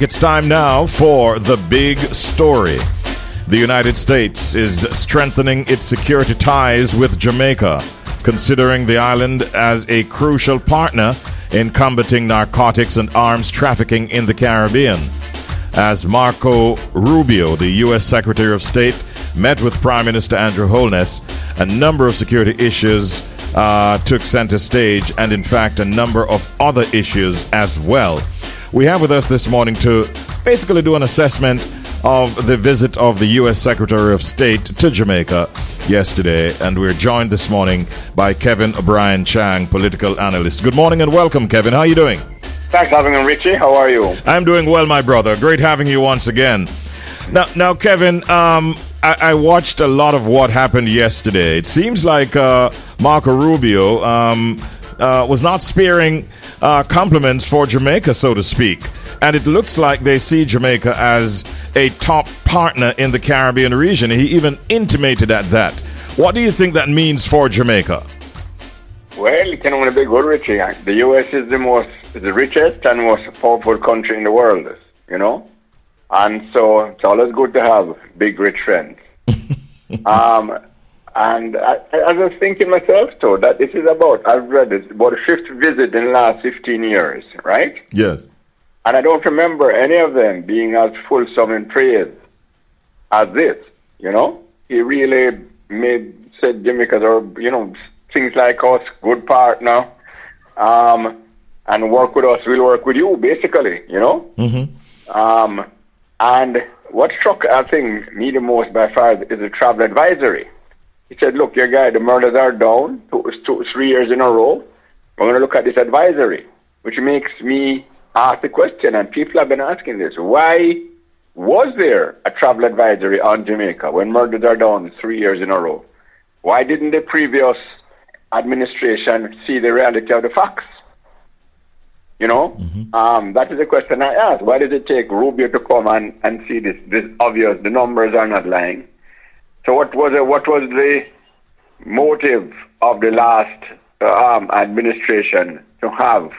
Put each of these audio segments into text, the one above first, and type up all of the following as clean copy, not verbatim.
o'clock. It's time now for the big story. The United States is strengthening its security ties with Jamaica, considering the island as a crucial partner in combating narcotics and arms trafficking in the Caribbean. As Marco Rubio, the U.S. Secretary of State, met with Prime Minister Andrew Holness, a number of security issues took center stage, and in fact a number of other issues as well. We have with us this morning to basically do an assessment of the visit of the U.S. Secretary of State to Jamaica yesterday, and we're joined this morning by Kevin O'Brien Chang, political analyst. Good morning and welcome, Kevin. How are you doing? Thanks for having me, Richie. How are you? I'm doing well, my brother. Great having you once again. Now, Kevin, I watched a lot of what happened yesterday. It seems like Marco Rubio was not sparing compliments for Jamaica, so to speak. And it looks like they see Jamaica as a top partner in the Caribbean region. He even intimated at that. What do you think that means for Jamaica? Well, it can only be good, Richie. The U.S. is the richest and most powerful country in the world, you know? And so it's always good to have big, rich friends. And I was thinking myself, too, that this is I've read this, about a fifth visit in the last 15 years, right? Yes. And I don't remember any of them being as fulsome in praise as this, you know? He really said Jamaica's are, things like us, good partner, and work with us, we'll work with you, basically, you know? Mm-hmm. And what struck, I think, me the most by far is the travel advisory. He said, look, your guy, the murders are down 3 years in a row. We're going to look at this advisory, which makes me ask the question, and people have been asking this, why was there a travel advisory on Jamaica when murders are down 3 years in a row? Why didn't the previous administration see the reality of the facts? You know, that is the question I ask. Why did it take Rubio to come and see this obvious? The numbers are not lying. So what was the motive of the last administration to have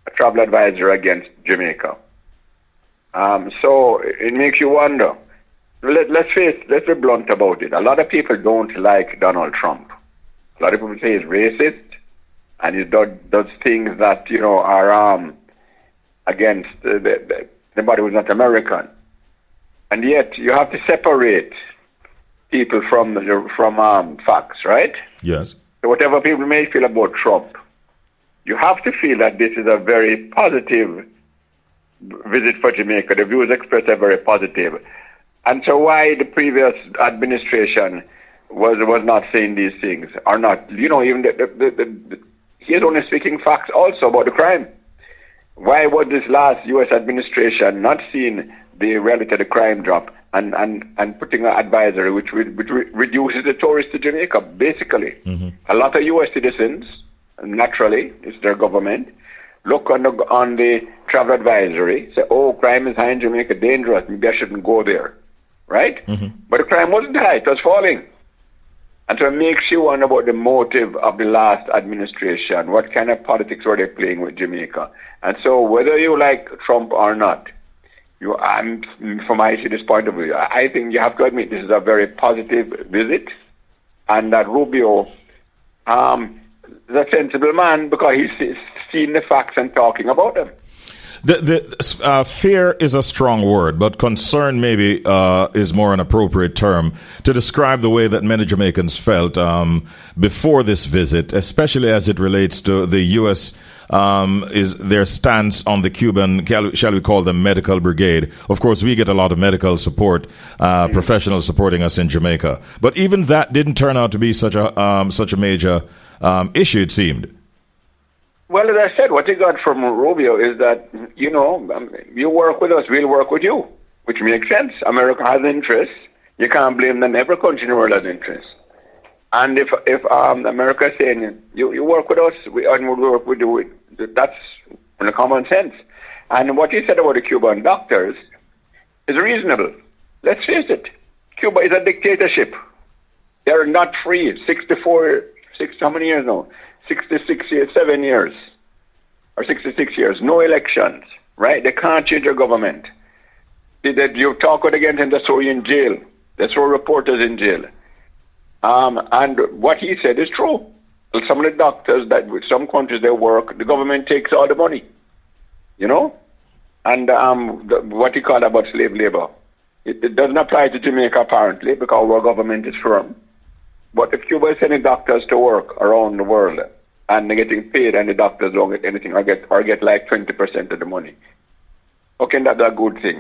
a travel advisor against Jamaica? So it makes you wonder. Let's be blunt about it. A lot of people don't like Donald Trump. A lot of people say he's racist, and he does things that, are against anybody who's not American. And yet you have to separate people from facts, right? Yes. So whatever people may feel about Trump, you have to feel that this is a very positive visit for Jamaica. The views expressed are very positive. And so why the previous administration was not saying these things, or not, even he is only speaking facts also about the crime. Why was this last U.S. administration not seeing the reality of the crime drop and putting an advisory which reduces the tourists to Jamaica, basically? Mm-hmm. A lot of U.S. citizens, naturally, it's their government, look on the travel advisory, say, oh, crime is high in Jamaica, dangerous, maybe I shouldn't go there, right? Mm-hmm. But the crime wasn't high, it was falling. And so it makes you wonder about the motive of the last administration. What kind of politics were they playing with Jamaica? And so whether you like Trump or not, from my this point of view, I think you have to admit this is a very positive visit, and that Rubio is a sensible man because he's seen the facts and talking about them. The fear is a strong word, but concern maybe is more an appropriate term to describe the way that many Jamaicans felt before this visit, especially as it relates to the U.S. Is their stance on the Cuban, shall we call them, medical brigade. Of course, we get a lot of medical support, professionals supporting us in Jamaica. But even that didn't turn out to be such a major issue, it seemed. Well, as I said, what he got from Rubio is that, you work with us, we'll work with you, which makes sense. America has interests. You can't blame them. Every country in the world has interests. And if America is saying, you work with us, and we'll work with you, that's common sense. And what he said about the Cuban doctors is reasonable. Let's face it. Cuba is a dictatorship. They're not free. How many years now? 7 years, or 66 years, no elections, right? They can't change their government. That you talk out against him, they throw you in jail. They throw reporters in jail. And what he said is true. Some of the doctors that with some countries they work, the government takes all the money, you know. And what you call about slave labor, it doesn't apply to Jamaica apparently because our government is firm. But if Cuba is sending doctors to work around the world and they're getting paid and the doctors don't get anything or get like 20% of the money, how can that be a good thing?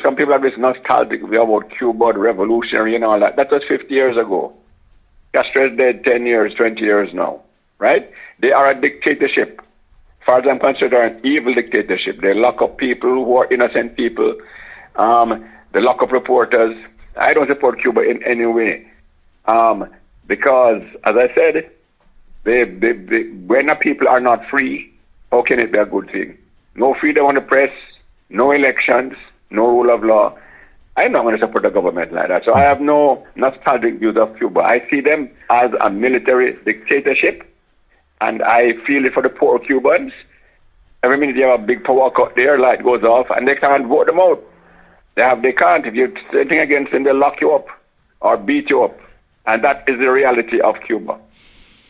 Some people are this nostalgic about Cuba, the revolutionary and all that. That was 50 years ago. Castro is dead 10 years, 20 years now, right? They are a dictatorship. As far as I'm concerned, they're an evil dictatorship. They lock up people who are innocent people. They lock up reporters. I don't support Cuba in any way. Because, as I said, when the people are not free, how can it be a good thing? No freedom on the press, no elections, no rule of law. I'm not going to support the government like that. So I have no nostalgic views of Cuba. I see them as a military dictatorship, and I feel it for the poor Cubans. Every minute you have a big power cut, their light goes off, and they can't vote them out. They can't. If you say anything against them, they'll lock you up or beat you up. And that is the reality of Cuba,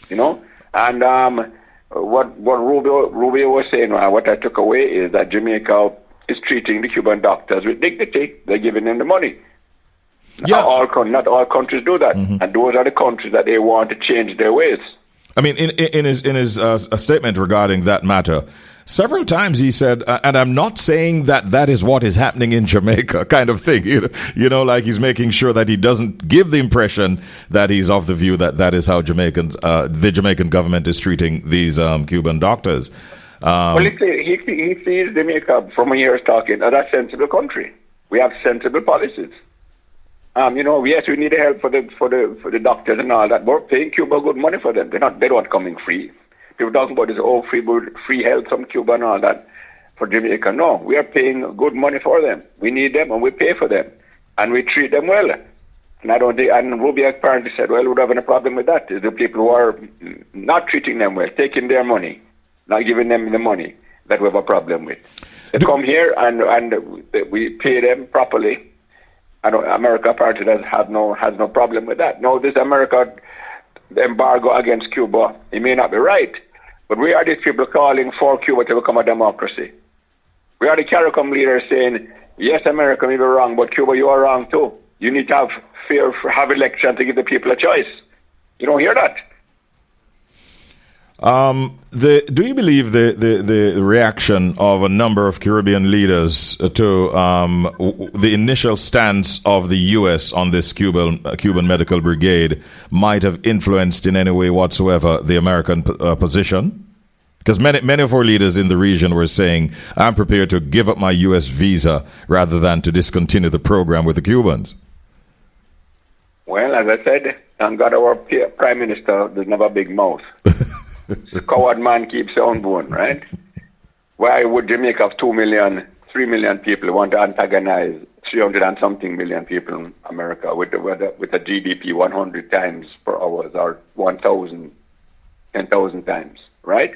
you know. And what Rubio was saying, what I took away is that Jamaica is treating the Cuban doctors with dignity. They're giving them the money. Yeah. Not all countries do that, and those are the countries that they want to change their ways. I mean, in his statement regarding that matter, several times he said, and I'm not saying that is what is happening in Jamaica, kind of thing. You know, like he's making sure that he doesn't give the impression that he's of the view that is how the Jamaican government is treating these Cuban doctors. Well, he sees Jamaica from a year's talking as a sensible country. We have sensible policies. You know, yes, we need help for the doctors and all that. We're paying Cuba good money for them. They don't coming free. People talking about this free health from Cuba and all that for Jamaica. No, we are paying good money for them. We need them and we pay for them, and we treat them well. And I don't think. And Rubio apparently said, "Well, we don't have any problem with that. It's the people who are not treating them well, taking their money, not giving them the money that we have a problem with. They come here and we pay them properly." And America apparently has no problem with that. No, this America embargo against Cuba, it may not be right, but we are these people calling for Cuba to become a democracy. We are the CARICOM leaders saying, yes, America may be wrong, but Cuba, you are wrong too. You need to have election to give the people a choice. You don't hear that. Do you believe the reaction of a number of Caribbean leaders to the initial stance of the U.S. on this Cuban medical brigade might have influenced in any way whatsoever the American position? Because many of our leaders in the region were saying, I'm prepared to give up my U.S. visa rather than to discontinue the program with the Cubans. Well, as I said, thank God our Prime Minister doesn't have a big mouth. Coward man keeps their own bone, right? Why would Jamaica have 3 million people want to antagonize 300 and something million people in America with a GDP 100 times per hour or 1,000, 10,000 times, right?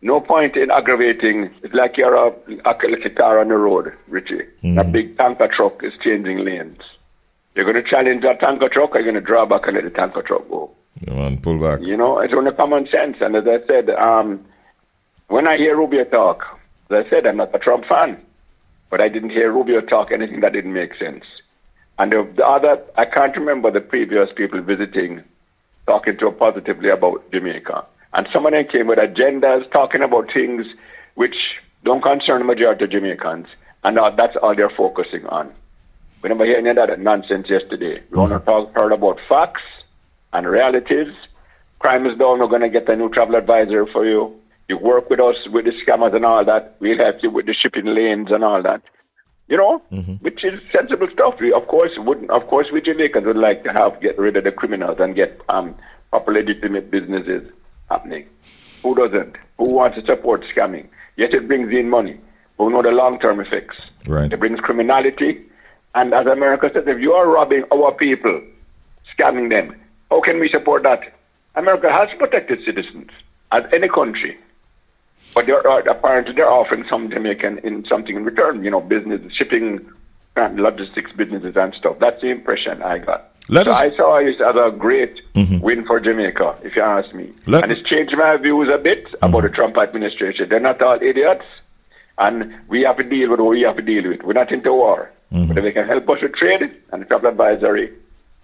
No point in aggravating. It's like you're a car on the road, Richie. A big tanker truck is changing lanes. You're going to challenge that tanker truck, or you're going to draw back and let the tanker truck go? Come on, pull back. You know, it's only common sense. And as I said, when I hear Rubio talk, as I said, I'm not a Trump fan, but I didn't hear Rubio talk anything that didn't make sense. And the other, I can't remember the previous people visiting, talking to her positively about Jamaica. And some of them came with agendas, talking about things which don't concern the majority of Jamaicans. And that's all they're focusing on. We never hear any of that nonsense yesterday. We want to heard about facts and realities. Crime is down. We're going to get a new travel advisor for you. You work with us with the scammers and all that. We'll help you with the shipping lanes and all that. You know, which is sensible stuff. Of course, we Jamaicans would like to get rid of the criminals and get proper legitimate businesses happening. Who doesn't? Who wants to support scamming? Yes, it brings in money, but we know the long-term effects. Right. It brings criminality. And as America says, if you are robbing our people, scamming them, how can we support that? America has protected citizens, as any country. But apparently they're offering some Jamaican something in return, you know, business, shipping logistics businesses and stuff. That's the impression I got. I saw it as a great win for Jamaica, if you ask me. And it's changed my views a bit about the Trump administration. They're not all idiots, and we have to deal with what we have to deal with. We're not into war. But if they can help us with trade and the travel advisory,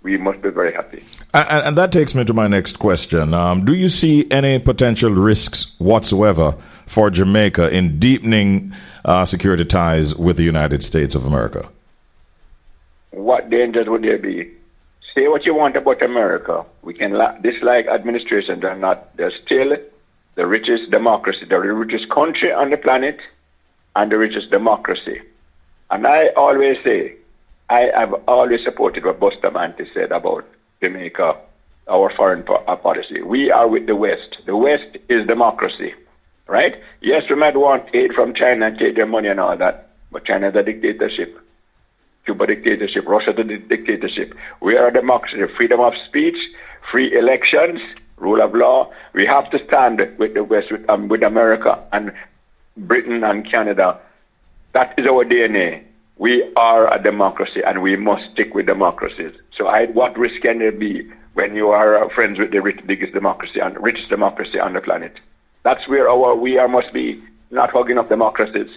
we must be very happy. And that takes me to my next question. Do you see any potential risks whatsoever for Jamaica in deepening security ties with the United States of America? What dangers would there be? Say what you want about America. We can dislike administrations or not. They're still the richest democracy, the richest country on the planet, and the richest democracy. And I always say, I have always supported what Bustamante said about Jamaica, our foreign policy. We are with the West. The West is democracy, right? Yes, we might want aid from China and take their money and all that, but China is a dictatorship. Cuba dictatorship, Russia the dictatorship. We are a democracy, freedom of speech, free elections, rule of law. We have to stand with the West, with America and Britain and Canada. That is our DNA. We are a democracy, and we must stick with democracies. So what risk can there be when you are friends with the biggest democracy and richest democracy on the planet? That's where must be, not hugging up democracies.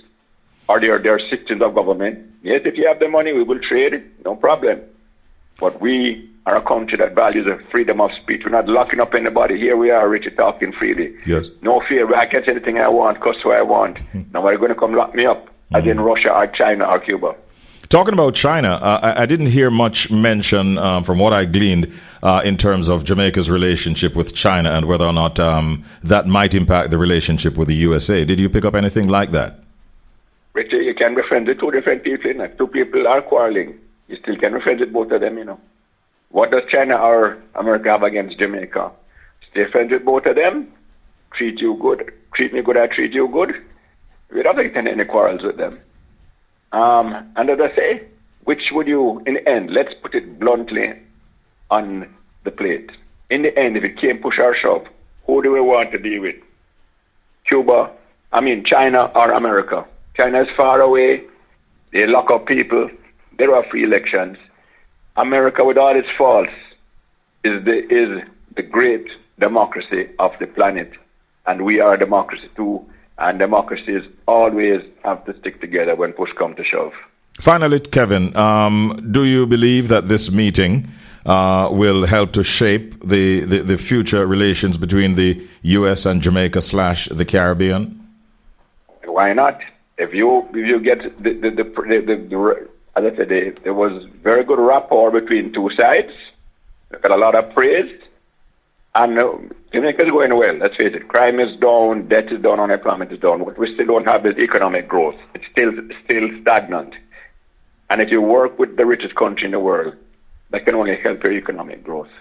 Or they're citizens of government. Yes, if you have the money, we will trade, no problem. But we are a country that values the freedom of speech. We're not locking up anybody. Here we are, Richard, talking freely. Yes. No fear. I can say anything I want, cuss who I want. Nobody's going to come lock me up, as in Russia or China or Cuba. Talking about China, I didn't hear much mention from what I gleaned in terms of Jamaica's relationship with China and whether or not that might impact the relationship with the USA. Did you pick up anything like that? Richard, you can be friends with two different people. If two people are quarreling, you still can be friends with both of them, you know. What does China or America have against Jamaica? Stay friends with both of them, treat you good, treat me good, I treat you good. We don't get any quarrels with them. And as I say, which would you, in the end, let's put it bluntly on the plate. In the end, if it came push or shove, who do we want to deal with? China or America? China is far away. They lock up people. There are free elections. America, with all its faults, is the great democracy of the planet. And we are a democracy too. And democracies always have to stick together when push comes to shove. Finally, Kevin, do you believe that this meeting will help to shape the future relations between the U.S. and Jamaica / the Caribbean? Why not? If you get as I said, there was very good rapport between two sides. They got a lot of praise, and Jamaica is going well. Let's face it, crime is down, debt is down, unemployment is down. What we still don't have is economic growth. It's still stagnant. And if you work with the richest country in the world, that can only help your economic growth.